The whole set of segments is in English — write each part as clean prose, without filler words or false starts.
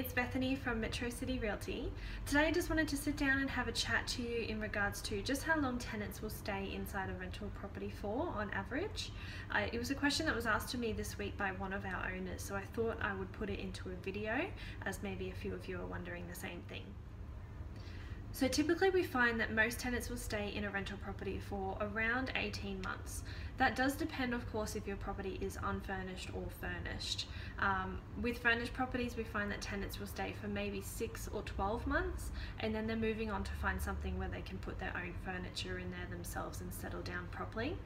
it's Bethany from Metrocity Realty. Today I just wanted to sit down and have a chat to you in regards to just how long tenants will stay inside a rental property for on average. It was a question that was asked to me this week by one of our owners, so I thought I would put it into a video as maybe a few of you are wondering the same thing. So typically we find that most tenants will stay in a rental property for around 18 months. That does depend, of course, if your property is unfurnished or furnished. With furnished properties, we find that tenants will stay for maybe 6 or 12 months, and then they're moving on to find something where they can put their own furniture in there themselves and settle down properly.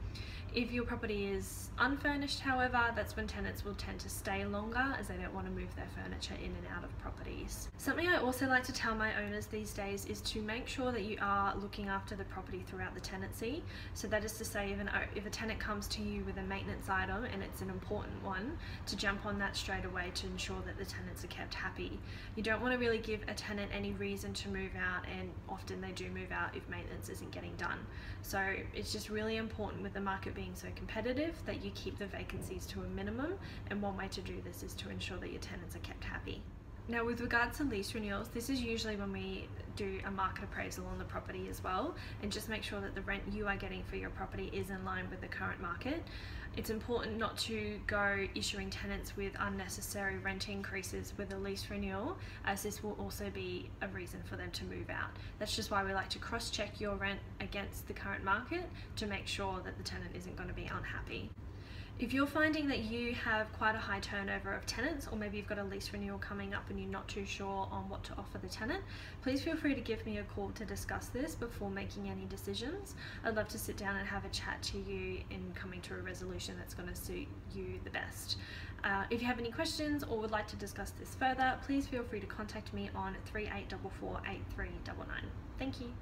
If your property is unfurnished, however, that's when tenants will tend to stay longer as they don't want to move their furniture in and out of properties. Something I also like to tell my owners these days is to make sure that you are looking after the property throughout the tenancy. So that is to say, if a tenant comes to you with a maintenance item and it's an important one, to jump on that straight away to ensure that the tenants are kept happy. You don't want to really give a tenant any reason to move out, and often they do move out if maintenance isn't getting done. So it's just really important, with the market being so competitive, that you keep the vacancies to a minimum, and one way to do this is to ensure that your tenants are kept happy. Now, with regards to lease renewals, this is usually when we do a market appraisal on the property as well, and just make sure that the rent you are getting for your property is in line with the current market. It's important not to go issuing tenants with unnecessary rent increases with a lease renewal, as this will also be a reason for them to move out. That's just why we like to cross-check your rent against the current market to make sure that the tenant isn't going to be unhappy. If you're finding that you have quite a high turnover of tenants, or maybe you've got a lease renewal coming up and you're not too sure on what to offer the tenant, please feel free to give me a call to discuss this before making any decisions. I'd love to sit down and have a chat to you in coming to a resolution that's going to suit you the best. If you have any questions or would like to discuss this further, please feel free to contact me on 3844 8399. Thank you.